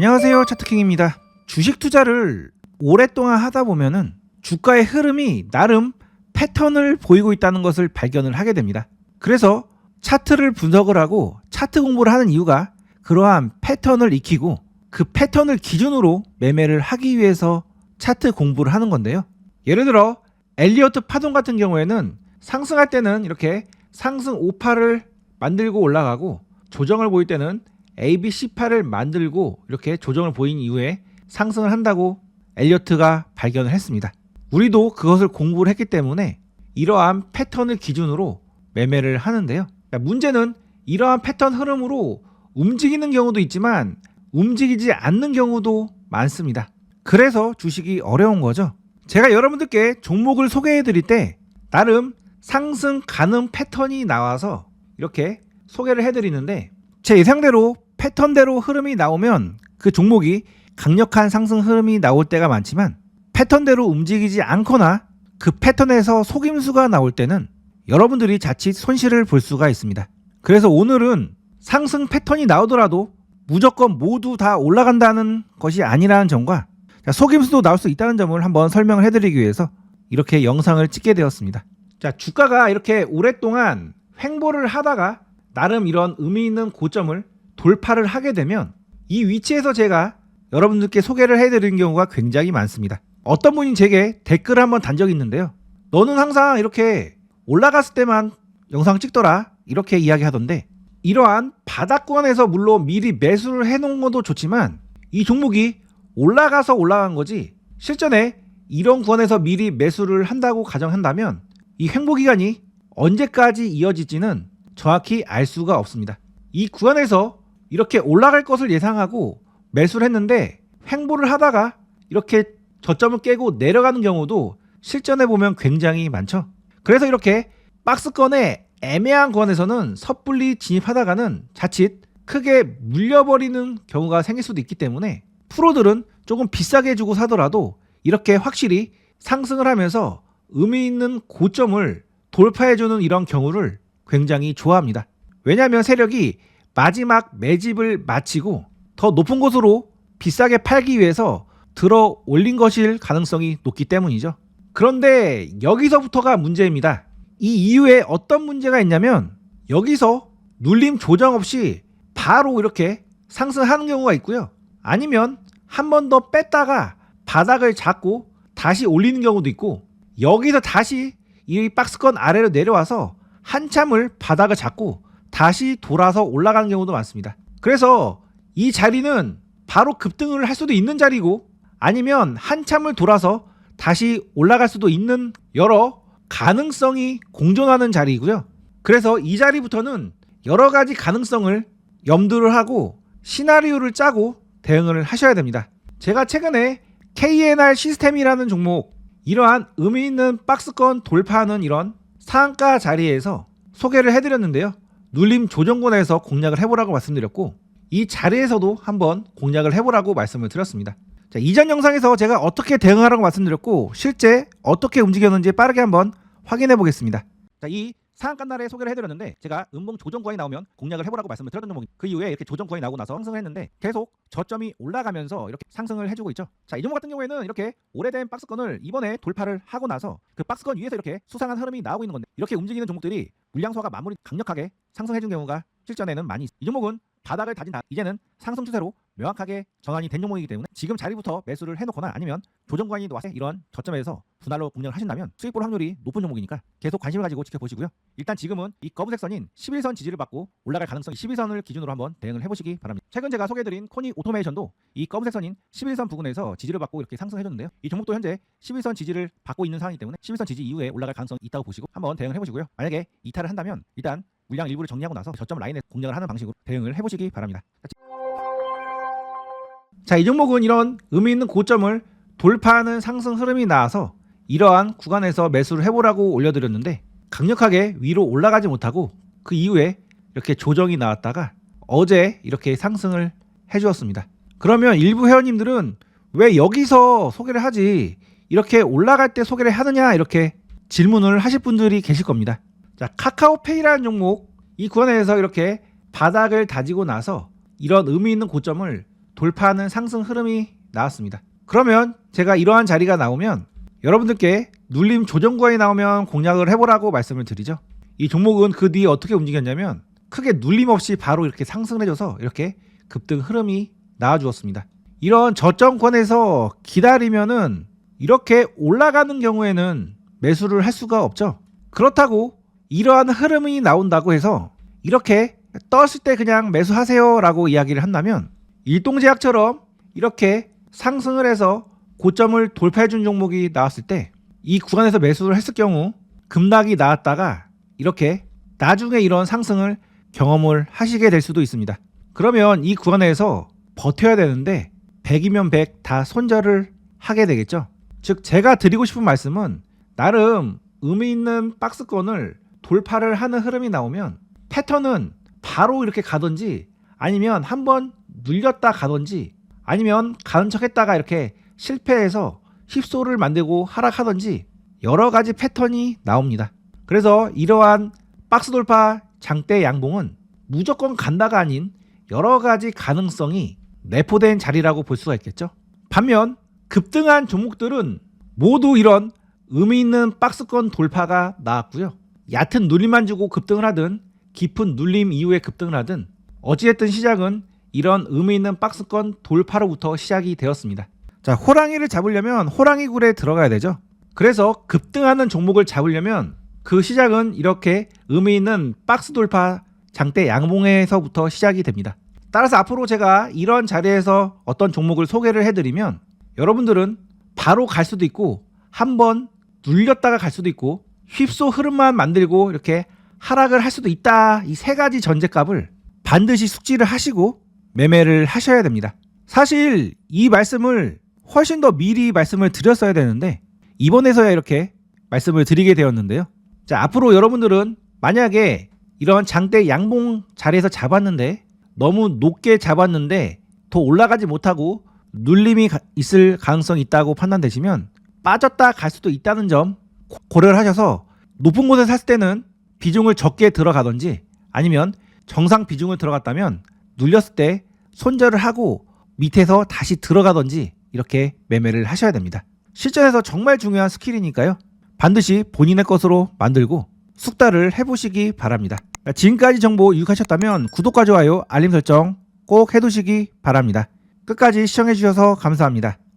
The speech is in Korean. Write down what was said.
안녕하세요, 차트킹입니다. 주식 투자를 오랫동안 하다 보면은 주가의 흐름이 나름 패턴을 보이고 있다는 것을 발견을 하게 됩니다. 그래서 차트를 분석을 하고 차트 공부를 하는 이유가 그러한 패턴을 익히고 그 패턴을 기준으로 매매를 하기 위해서 차트 공부를 하는 건데요. 예를 들어 엘리어트 파동 같은 경우에는 상승할 때는 이렇게 상승 5파를 만들고 올라가고 조정을 보일 때는 ABC8을 만들고 이렇게 조정을 보인 이후에 상승을 한다고 엘리어트가 발견을 했습니다. 우리도 그것을 공부를 했기 때문에 이러한 패턴을 기준으로 매매를 하는데요. 문제는 이러한 패턴 흐름으로 움직이는 경우도 있지만 움직이지 않는 경우도 많습니다. 그래서 주식이 어려운 거죠. 제가 여러분들께 종목을 소개해 드릴 때 나름 상승 가능 패턴이 나와서 이렇게 소개를 해 드리는데 제 예상대로 패턴대로 흐름이 나오면 그 종목이 강력한 상승 흐름이 나올 때가 많지만 패턴대로 움직이지 않거나 그 패턴에서 속임수가 나올 때는 여러분들이 자칫 손실을 볼 수가 있습니다. 그래서 오늘은 상승 패턴이 나오더라도 무조건 모두 다 올라간다는 것이 아니라는 점과 속임수도 나올 수 있다는 점을 한번 설명을 해드리기 위해서 이렇게 영상을 찍게 되었습니다. 자, 주가가 이렇게 오랫동안 횡보를 하다가 나름 이런 의미 있는 고점을 돌파를 하게 되면 이 위치에서 제가 여러분들께 소개를 해드리는 경우가 굉장히 많습니다. 어떤 분이 제게 댓글을 한번 단 적이 있는데요. 너는 항상 이렇게 올라갔을 때만 영상 찍더라 이렇게 이야기하던데 이러한 바닥권에서 물론 미리 매수를 해놓은 것도 좋지만 이 종목이 올라가서 올라간 거지 실전에 이런 구간에서 미리 매수를 한다고 가정한다면 이 횡보 기간이 언제까지 이어질지는 정확히 알 수가 없습니다. 이 구간에서 이렇게 올라갈 것을 예상하고 매수를 했는데 횡보를 하다가 이렇게 저점을 깨고 내려가는 경우도 실전에 보면 굉장히 많죠. 그래서 이렇게 박스권의 애매한 구간에서는 섣불리 진입하다가는 자칫 크게 물려버리는 경우가 생길 수도 있기 때문에 프로들은 조금 비싸게 주고 사더라도 이렇게 확실히 상승을 하면서 의미 있는 고점을 돌파해주는 이런 경우를 굉장히 좋아합니다. 왜냐하면 세력이 마지막 매집을 마치고 더 높은 곳으로 비싸게 팔기 위해서 들어 올린 것일 가능성이 높기 때문이죠. 그런데 여기서부터가 문제입니다. 이 이후에 어떤 문제가 있냐면 여기서 눌림 조정 없이 바로 이렇게 상승하는 경우가 있고요. 아니면 한 번 더 뺐다가 바닥을 잡고 다시 올리는 경우도 있고 여기서 다시 이 박스권 아래로 내려와서 한참을 바닥을 잡고 다시 돌아서 올라가는 경우도 많습니다. 그래서 이 자리는 바로 급등을 할 수도 있는 자리고 아니면 한참을 돌아서 다시 올라갈 수도 있는 여러 가능성이 공존하는 자리이고요. 그래서 이 자리부터는 여러 가지 가능성을 염두를 하고 시나리오를 짜고 대응을 하셔야 됩니다. 제가 최근에 KNR 시스템이라는 종목 이러한 의미 있는 박스권 돌파하는 이런 상한가 자리에서 소개를 해드렸는데요. 눌림 조정권에서 공략을 해보라고 말씀드렸고 이 자리에서도 한번 공략을 해보라고 말씀을 드렸습니다. 자, 이전 영상에서 제가 어떻게 대응하라고 말씀드렸고 실제 어떻게 움직였는지 빠르게 한번 확인해 보겠습니다. 자, 이 상한가 날에 소개를 해드렸는데 제가 음봉 조정 구간이 나오면 공략을 해보라고 말씀을 드렸던 종목이 그 이후에 이렇게 조정 구간이 나오고 나서 상승을 했는데 계속 저점이 올라가면서 이렇게 상승을 해주고 있죠. 자, 이 종목 같은 경우에는 이렇게 오래된 박스권을 이번에 돌파를 하고 나서 그 박스권 위에서 이렇게 수상한 흐름이 나오고 있는 건데 이렇게 움직이는 종목들이 물량소가 마무리 강력하게 상승해준 경우가 실전에는 많이 있습니다. 이 종목은 바닥을 다진 이제는 상승 추세로 명확하게 전환이 된 종목이기 때문에 지금 자리부터 매수를 해놓거나 아니면 조정 구간이 왔을 때 이런 저점에서 분할로 공략을 하신다면 수익 볼 확률이 높은 종목이니까 계속 관심을 가지고 지켜보시고요. 일단 지금은 이 검은색 선인 11선 지지를 받고 올라갈 가능성이 12선을 기준으로 한번 대응을 해보시기 바랍니다. 최근 제가 소개해드린 코니 오토메이션도 이 검은색 선인 11선 부근에서 지지를 받고 이렇게 상승해줬는데요. 이 종목도 현재 11선 지지를 받고 있는 상황이기 때문에 11선 지지 이후에 올라갈 가능성이 있다고 보시고 한번 대응을 해보시고요. 만약에 이탈을 한다면 일단 물량 일부를 정리하고 나서 저점 라인에 공략을 하는 방식으로 대응을 해보시기 바랍니다. 자, 이 종목은 이런 의미 있는 고점을 돌파하는 상승 흐름이 나와서 이러한 구간에서 매수를 해보라고 올려드렸는데 강력하게 위로 올라가지 못하고 그 이후에 이렇게 조정이 나왔다가 어제 이렇게 상승을 해주었습니다. 그러면 일부 회원님들은 왜 여기서 소개를 하지 이렇게 올라갈 때 소개를 하느냐 이렇게 질문을 하실 분들이 계실 겁니다. 자, 카카오페이라는 종목 이 구간에서 이렇게 바닥을 다지고 나서 이런 의미 있는 고점을 돌파하는 상승 흐름이 나왔습니다. 그러면 제가 이러한 자리가 나오면 여러분들께 눌림 조정 구간이 나오면 공략을 해보라고 말씀을 드리죠. 이 종목은 그 뒤에 어떻게 움직였냐면 크게 눌림 없이 바로 이렇게 상승을 해줘서 이렇게 급등 흐름이 나와주었습니다. 이런 저점권에서 기다리면은 이렇게 올라가는 경우에는 매수를 할 수가 없죠. 그렇다고 이러한 흐름이 나온다고 해서 이렇게 떴을 때 그냥 매수하세요 라고 이야기를 한다면 일동제약처럼 이렇게 상승을 해서 고점을 돌파해준 종목이 나왔을 때 이 구간에서 매수를 했을 경우 급락이 나왔다가 이렇게 나중에 이런 상승을 경험을 하시게 될 수도 있습니다. 그러면 이 구간에서 버텨야 되는데 100이면 100 다 손절을 하게 되겠죠. 즉 제가 드리고 싶은 말씀은 나름 의미 있는 박스권을 돌파를 하는 흐름이 나오면 패턴은 바로 이렇게 가든지 아니면 한번 눌렸다 가든지 아니면 가는 척 했다가 이렇게 실패해서 휩소를 만들고 하락하든지 여러 가지 패턴이 나옵니다. 그래서 이러한 박스 돌파 장대 양봉은 무조건 간다가 아닌 여러 가지 가능성이 내포된 자리라고 볼 수가 있겠죠. 반면 급등한 종목들은 모두 이런 의미 있는 박스권 돌파가 나왔고요. 얕은 눌림만 주고 급등을 하든 깊은 눌림 이후에 급등을 하든 어찌됐든 시작은 이런 의미 있는 박스권 돌파로부터 시작이 되었습니다. 자, 호랑이를 잡으려면 호랑이 굴에 들어가야 되죠. 그래서 급등하는 종목을 잡으려면 그 시작은 이렇게 의미 있는 박스 돌파 장대 양봉에서부터 시작이 됩니다. 따라서 앞으로 제가 이런 자리에서 어떤 종목을 소개를 해드리면 여러분들은 바로 갈 수도 있고 한번 눌렸다가 갈 수도 있고 휩소 흐름만 만들고 이렇게 하락을 할 수도 있다. 이 세 가지 전제값을 반드시 숙지를 하시고 매매를 하셔야 됩니다. 사실 이 말씀을 훨씬 더 미리 말씀을 드렸어야 되는데 이번에서야 이렇게 말씀을 드리게 되었는데요. 자, 앞으로 여러분들은 만약에 이런 장대 양봉 자리에서 잡았는데 너무 높게 잡았는데 더 올라가지 못하고 눌림이 있을 가능성이 있다고 판단되시면 빠졌다 갈 수도 있다는 점 고려를 하셔서 높은 곳에 샀을 때는 비중을 적게 들어가든지 아니면 정상 비중을 들어갔다면 눌렸을 때 손절을 하고 밑에서 다시 들어가든지 이렇게 매매를 하셔야 됩니다. 실전에서 정말 중요한 스킬이니까요. 반드시 본인의 것으로 만들고 숙달을 해보시기 바랍니다. 지금까지 정보 유익하셨다면 구독과 좋아요, 알림 설정 꼭 해두시기 바랍니다. 끝까지 시청해주셔서 감사합니다.